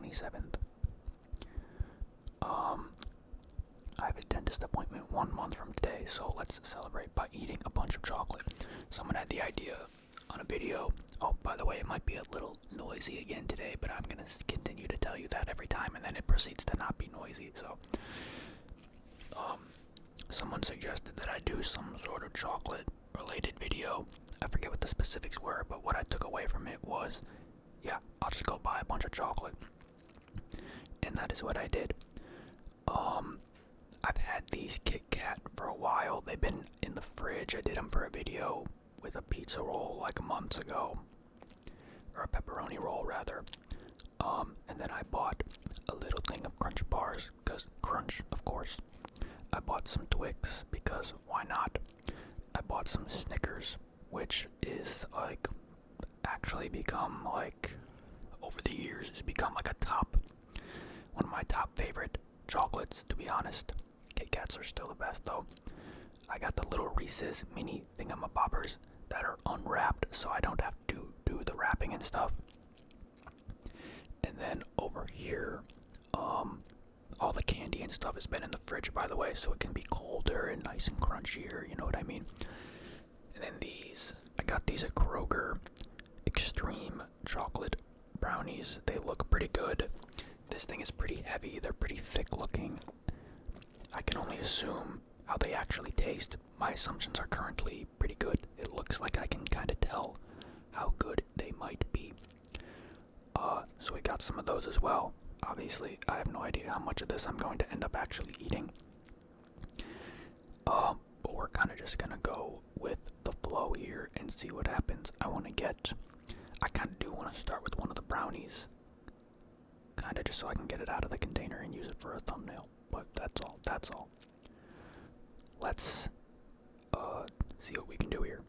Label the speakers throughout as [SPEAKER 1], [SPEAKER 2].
[SPEAKER 1] 27th. I have a dentist appointment 1 month from today, so let's celebrate by eating a bunch of chocolate. Someone had the idea on a video. Oh, by the way, it might be a little noisy again today, but I'm gonna continue to tell you that every time, and then it proceeds to not be noisy. So, someone suggested that I do some sort of chocolate-related video. I forget what the specifics were, but what I took away from it was, yeah, I'll just go buy a bunch of chocolate, and that is what I did. I've had these KitKat for a while. They've been in the fridge. I did them for a video with a pizza roll like months ago, or a pepperoni roll rather. And then I bought a little thing of Crunch bars, because Crunch, of course. I bought some Twix, because why not? I bought some Snickers, which is like, actually become like, over the years, it's become like one of my top favorite chocolates, to be honest. KitKats are still the best though. I got the little Reese's mini thingamabobbers that are unwrapped, so I don't have to do the wrapping and stuff. And then over here, all the candy and stuff has been in the fridge, by the way, so it can be colder and nice and crunchier, you know what I mean? And then I got these at Kroger, extreme chocolate brownies. They look pretty good. This thing is pretty heavy, they're pretty thick looking. I can only assume how they actually taste. My assumptions are currently pretty good. It looks like I can kind of tell how good they might be. So we got some of those as well. Obviously, I have no idea how much of this I'm going to end up actually eating. But we're kind of just gonna go with the flow here and see what happens. I kind of do want to start with one of the brownies. Kind of just so I can get it out of the container and use it for a thumbnail. But that's all. Let's see what we can do here.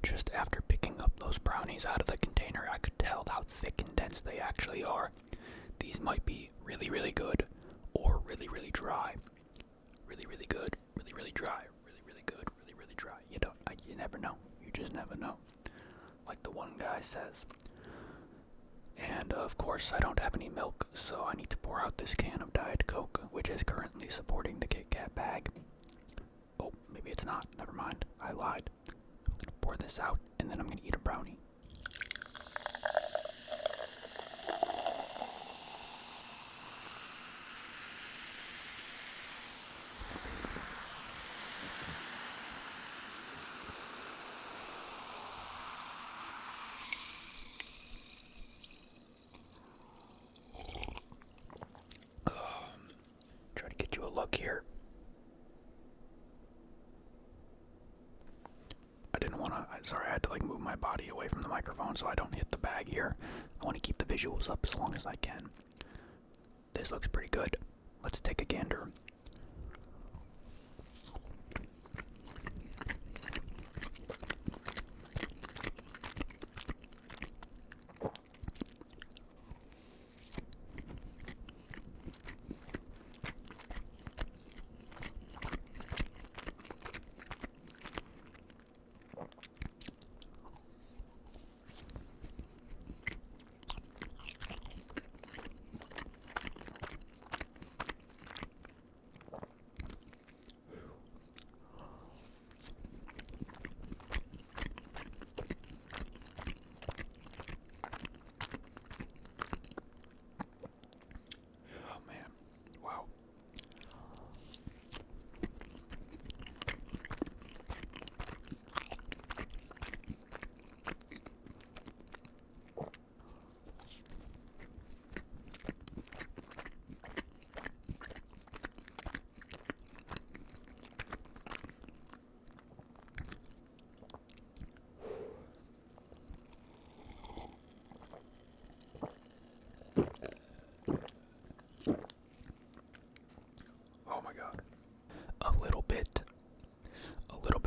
[SPEAKER 1] Just after picking up those brownies out of the container, I could tell how thick and dense they actually are. These might be really, really good, or really, really dry. Really, really good, really, really dry. Really, really good, really, really dry. You never know. You just never know. Like the one guy says. And of course, I don't have any milk, so I need to pour out this can of Diet Coke, which is currently supporting the KitKat bag. Oh, maybe it's not. Never mind. I lied. I'm gonna pour this out, and then I'm gonna eat a brownie. Try to get you a look here. Sorry, I had to move my body away from the microphone so I don't hit the bag here. I want to keep the visuals up as long as I can. This looks pretty good. Let's take a gander.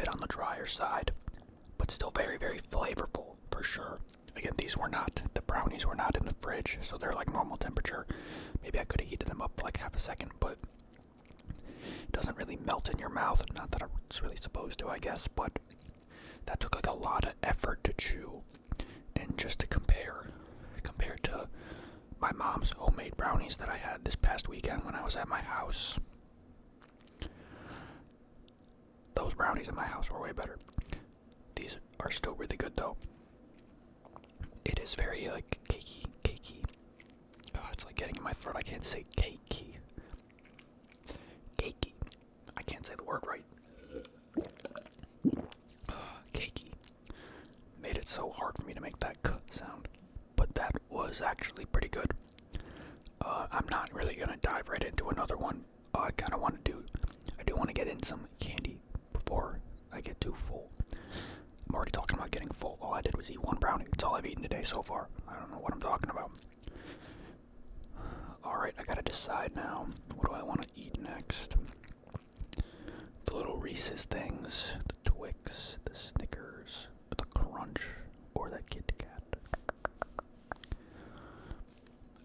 [SPEAKER 1] On the drier side, but still very, very flavorful for sure. Again, the brownies were not in the fridge, so they're normal temperature. Maybe I could have heated them up for half a second, but it doesn't really melt in your mouth. Not that it's really supposed to, I guess, but that took a lot of effort to chew. And just to compare to my mom's homemade brownies that I had this past weekend when I was at my house. Those brownies in my house were way better. These are still really good though. It is very like cakey. Oh, it's like getting in my throat. I can't say cakey. Cakey. I can't say the word right. Cakey. Made it so hard for me to make that k sound. But that was actually pretty good. I'm not really gonna dive right into another one. I do want to get in some candy before I get too full. I'm already talking about getting full. All I did was eat one brownie. It's all I've eaten today so far. I don't know what I'm talking about. Alright, I gotta decide now. What do I want to eat next? The little Reese's things, the Twix, the Snickers, the Crunch, or the KitKat.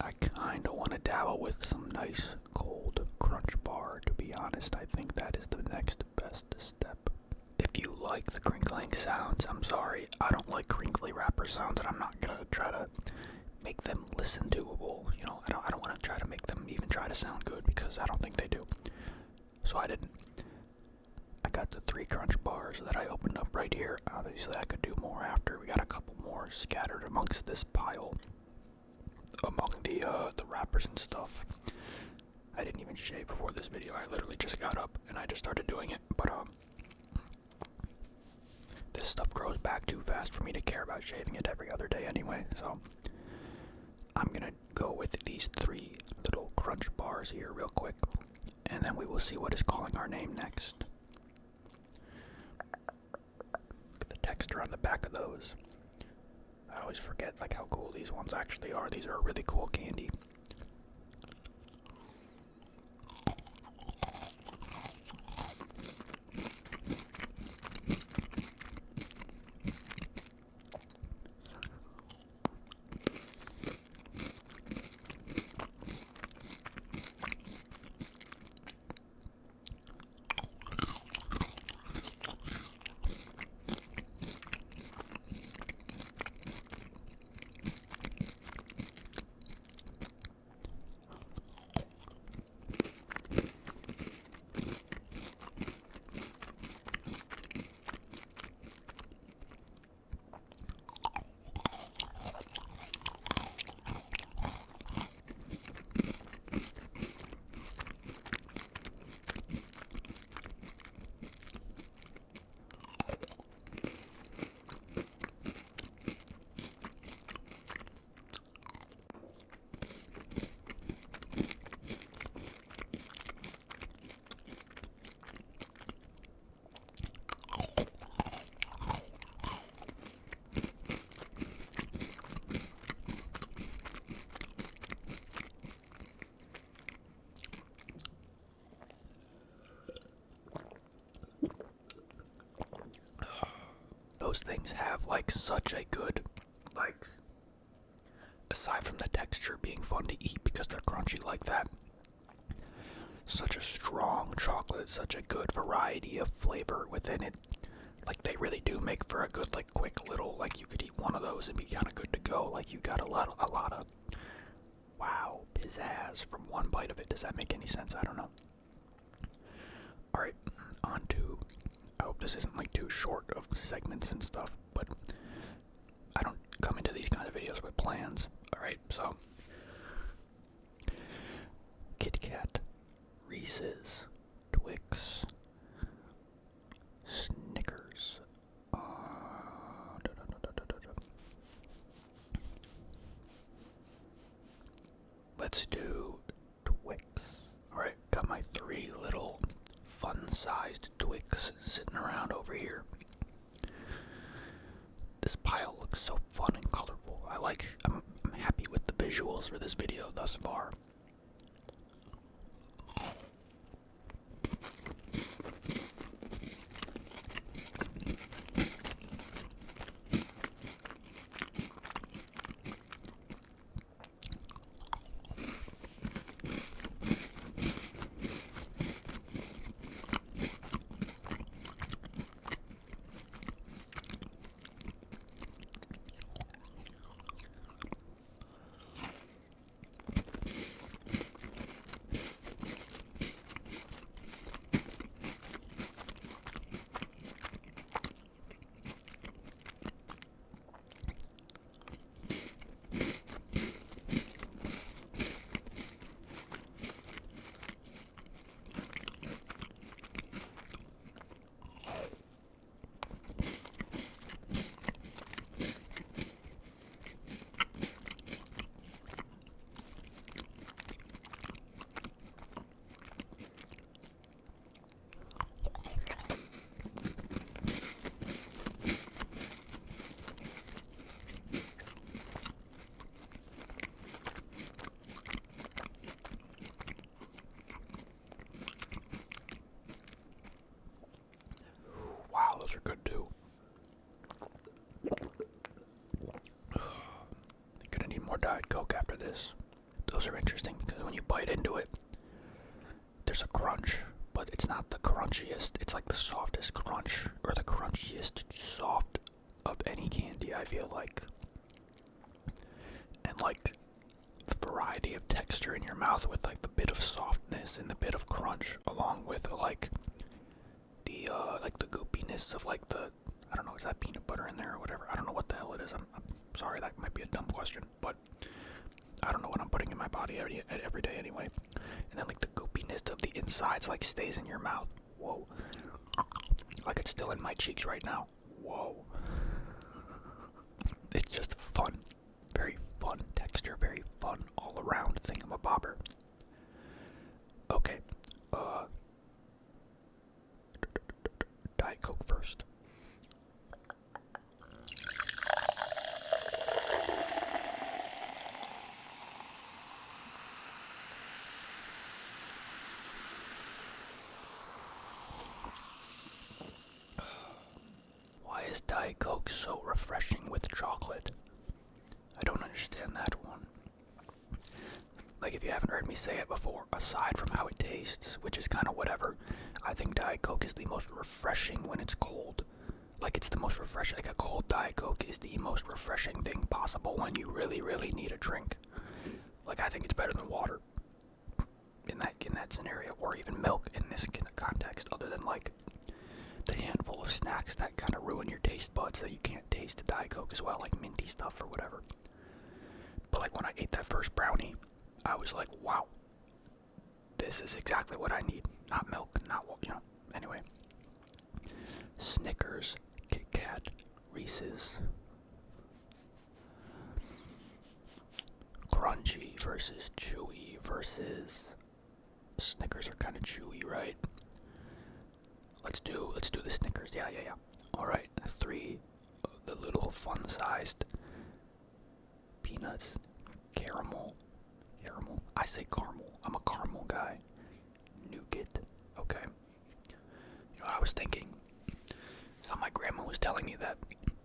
[SPEAKER 1] I kinda want to dabble with some nice cold Crunch bar, to be honest. I think that is the next best step. If you like the crinkling sounds, I'm sorry. I don't like crinkly wrapper sounds, and I'm not gonna try to make them listen doable. You know, I don't want to try to make them even try to sound good, because I don't think they do. So I didn't. I got the 3 Crunch bars that I opened up right here. Obviously, I could do more after. We got a couple more scattered amongst this pile, among the wrappers and stuff. I didn't even shave before this video. I literally just got up and I just started doing it. But this stuff grows back too fast for me to care about shaving it every other day anyway. So I'm gonna go with these 3 little Crunch bars here real quick, and then we will see what is calling our name next. Look at the texture on the back of those. I always forget like how cool these ones actually are. These are a really cool candy. Those things have like such a good, like, aside from the texture being fun to eat because they're crunchy like that, such a strong chocolate, such a good variety of flavor within it. Like, they really do make for a good, like, quick little, like, you could eat one of those and be kind of good to go. Like, you got a lot of wow, pizzazz from one bite of it. Does that make any sense? I don't know. Alright, on to, I hope this isn't like too short of segments and stuff, but I don't come into these kind of videos with plans. Alright, so KitKat, Reese's, Twix, Snickers, let's do Twix. Alright, got my 3 little fun-sized Twix sitting around over here. This pile looks so fun and colorful. I'm happy with the visuals for this video thus far. Diet Coke after this. Those are interesting because when you bite into it, there's a crunch, but it's not the crunchiest. It's like the softest crunch, or the crunchiest soft of any candy, I feel like. And like the variety of texture in your mouth with like the bit of softness and the bit of crunch, along with like the goopiness of like the, I don't know, is that peanut butter in there or whatever? I don't know what the hell it is. I'm sorry, that might be a dumb question, but I don't know what I'm putting in my body every day anyway. And then like the goopiness of the insides like stays in your mouth. Whoa. Like it's still in my cheeks right now. Whoa. It's just fun. Very fun texture, very fun all around thingamabobber. Okay. Diet Coke first. Why is Diet Coke so refreshing with chocolate? I don't understand that one. Like, if you haven't heard me say it before, aside from how it tastes, which is kind of whatever, I think Diet Coke is the most refreshing when it's cold. Like, it's the most refreshing. Like, a cold Diet Coke is the most refreshing thing possible when you really, really need a drink. Like, I think it's better than water in that scenario, or even milk in this context, other than, like, the handful of snacks that kind of ruin your taste buds so you can't taste the Diet Coke as well, like minty stuff or whatever. But, like, when I ate that first brownie, I was like, wow, this is exactly what I need. Not milk, not, anyway. Snickers, KitKat, Reese's. Crunchy versus chewy versus... Snickers are kind of chewy, right? Let's do the Snickers, yeah. Alright, 3 of the little fun-sized peanuts, caramel. I say caramel. I'm a caramel guy. Nougat. Okay. You know, I was thinking. So my grandma was telling me that,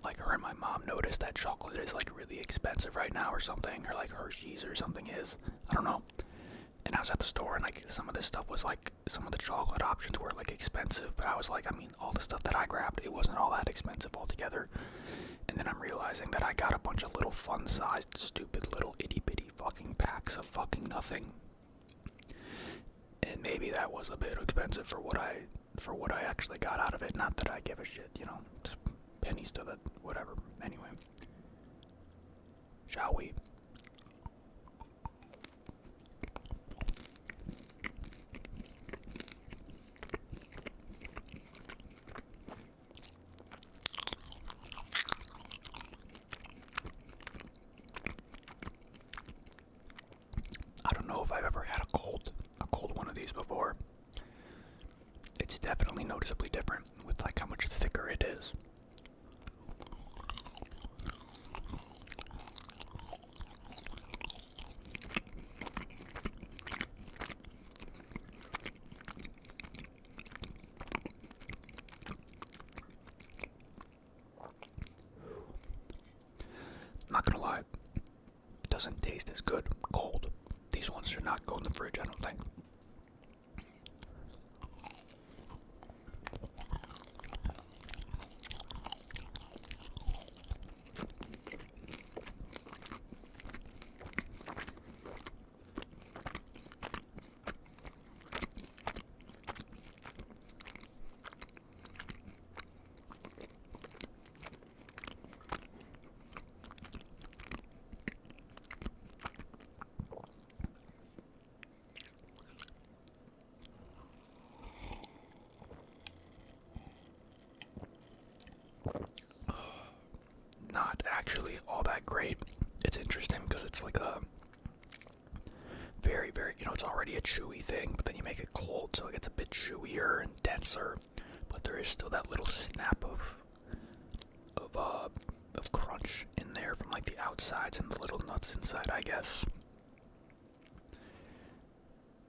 [SPEAKER 1] like, her and my mom noticed that chocolate is like really expensive right now, or something, or like Hershey's or something is. I don't know. And I was at the store, and like some of this stuff was like, some of the chocolate options were like expensive, but I was like, I mean, all the stuff that I grabbed, it wasn't all that expensive altogether. And then I'm realizing that I got a bunch of little fun-sized, stupid little itty-bitty fucking packs of fucking nothing. And maybe that was a bit expensive for what I actually got out of it. Not that I give a shit, you know. Just pennies to the whatever. Anyway. Shall we? I don't know if I've ever had a cold one of these before. It's definitely noticeably different with like how much thicker it is. Not gonna lie, it doesn't taste as good cold. These ones should not go in the fridge, I don't think. Not actually all that great. It's interesting because it's like a very, very, it's already a chewy thing, but then you make it cold, so it gets a bit chewier and denser, but there is still that little snap of crunch in there from like the outsides and the little nuts inside, I guess.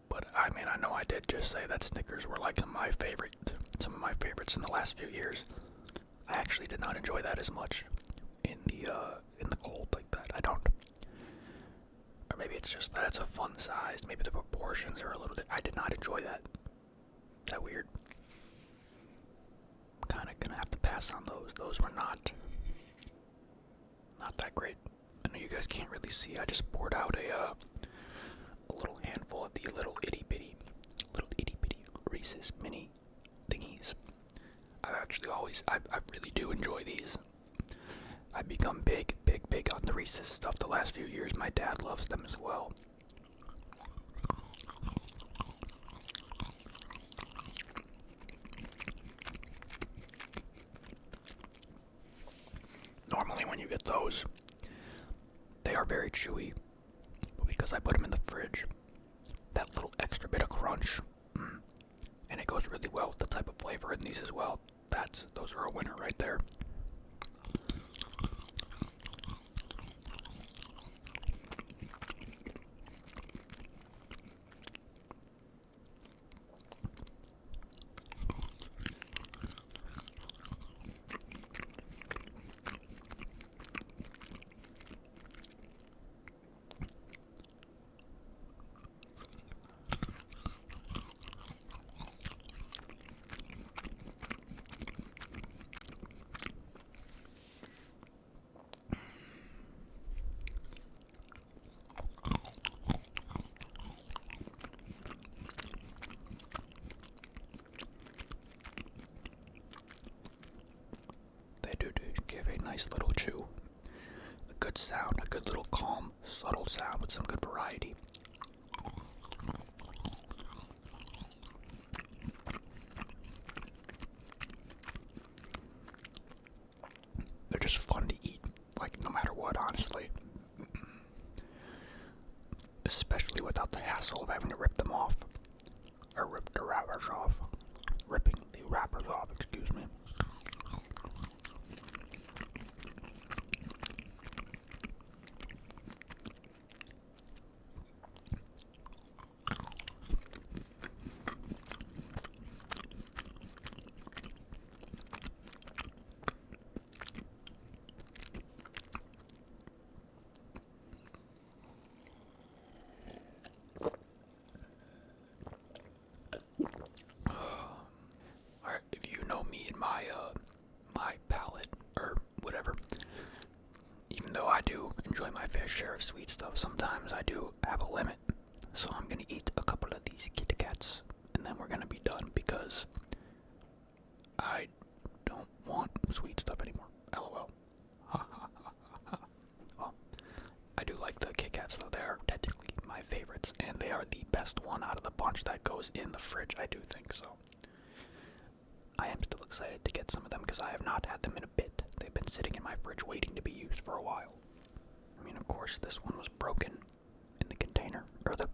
[SPEAKER 1] But I mean, I know I did just say that Snickers were like some of my favorites in the last few years. I actually did not enjoy that as much in the cold like that. I don't. it's just that it's a fun size. Maybe the proportions are a little bit. I did not enjoy that. That weird. Kind of gonna have to pass on those. Those were not that great. I know you guys can't really see. I just poured out a little handful of the little itty bitty Reese's mini thingies. I really do enjoy these. I've become big on the Reese's stuff the last few years. My dad loves them as well. Normally when you get those, they are very chewy, but because I put them in the fridge, that little extra bit of crunch, and it goes really well with the type of flavor in these as well. Those are a winner right there. Give a nice little chew. A good sound, a good little calm, subtle sound with some good variety. They're just fun to eat, like no matter what, honestly. Especially without the hassle of having to rip them off. Or rip the wrappers off. Ripping the wrappers off, excuse me. If you know me and my palate, or whatever, even though I do enjoy my fair share of sweet stuff, sometimes I do have a limit. So I'm gonna eat a couple of these KitKats, and then we're gonna be done, because I don't want sweet stuff anymore. LOL. Ha ha ha ha ha. Well, I do like the KitKats though. They are technically my favorites, and they are the best one out of the bunch that goes in the fridge, I do think so. I am still excited to get some of them because I have not had them in a bit. They've been sitting in my fridge waiting to be used for a while. I mean, of course, this one was broken in the container, or the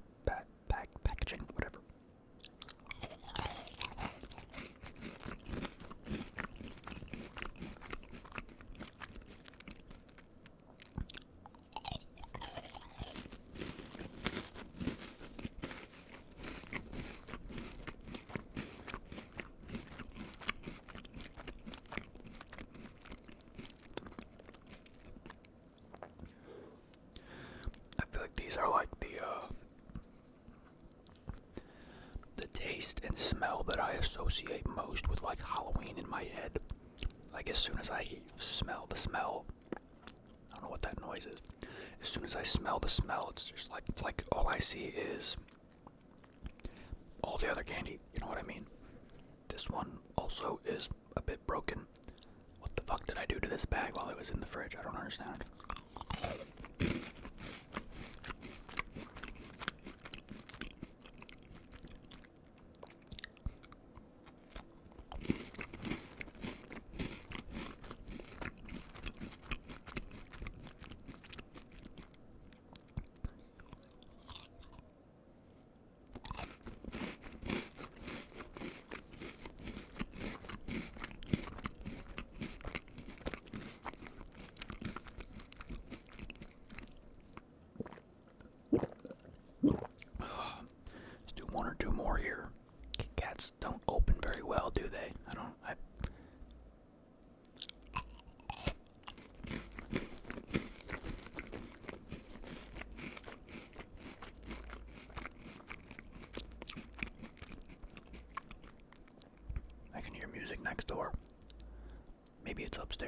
[SPEAKER 1] packaging, whatever. These are like the taste and smell that I associate most with like Halloween in my head. Like as soon as I smell the smell, I don't know what that noise is. As soon as I smell the smell, it's like all I see is all the other candy. You know what I mean? This one also is a bit broken. What the fuck did I do to this bag while it was in the fridge? I don't understand.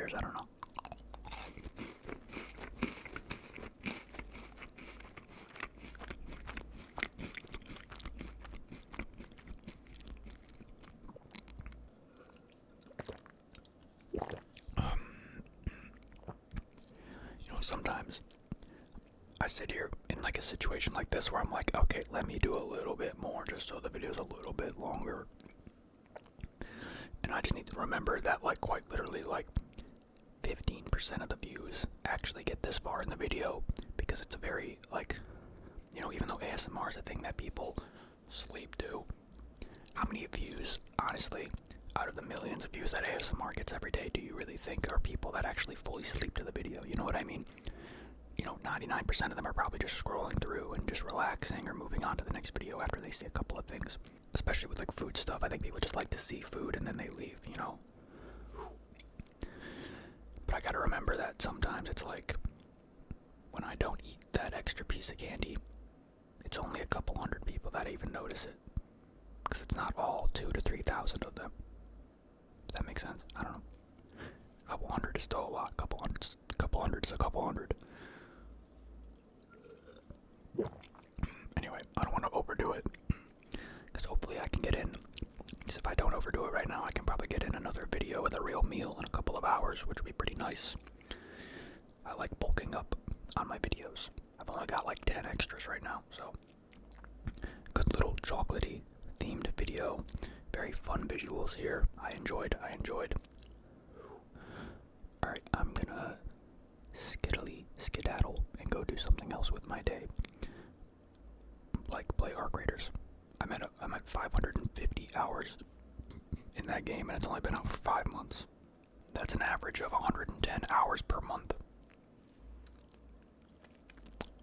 [SPEAKER 1] Snickers, I don't know. Sometimes I sit here in like a situation like this where I'm like, okay, let me do a little bit more just so the video's a little bit longer. And I just need to remember that like quite literally like 15% of the views actually get this far in the video, because it's a very like, even though ASMR is a thing that people sleep to, how many views, honestly, out of the millions of views that ASMR gets every day, do you really think are people that actually fully sleep to the video? You know what I mean? 99% of them are probably just scrolling through and just relaxing or moving on to the next video after they see a couple of things. Especially with like food stuff, I think people just like to see food and then they leave, But I gotta remember that sometimes it's like, when I don't eat that extra piece of candy, it's only a couple hundred people that even notice it. Because it's not all 2,000 to 3,000 of them. Does that make sense? I don't know. A couple hundred is still a lot. A couple hundred is a couple hundred. Anyway, I don't want to overdo it, because hopefully I can get in. Because if I don't overdo it right now, I can probably get in another video with a real meal in a couple of hours, which would be pretty nice. I like bulking up on my videos. I've only got like 10 extras right now, so good little chocolatey themed video. Very fun visuals here. I enjoyed. Alright, I'm gonna skedaddle and go do something else with my day. Like play Arc Raiders. I'm at 550 hours in that game, and it's only been out for 5 months. That's an average of 110 hours per month.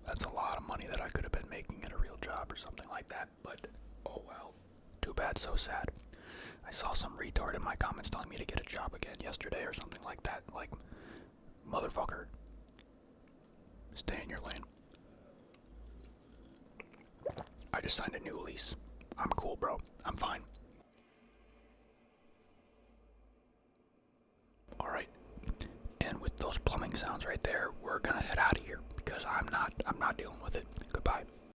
[SPEAKER 1] That's a lot of money that I could have been making at a real job or something like that, but oh well. Too bad, so sad. I saw some retard in my comments telling me to get a job again yesterday or something like that. Like, motherfucker, stay in your lane. I just signed a new lease. I'm cool, bro. I'm fine. Alright. And with those plumbing sounds right there, we're gonna head out of here, because I'm not dealing with it. Goodbye.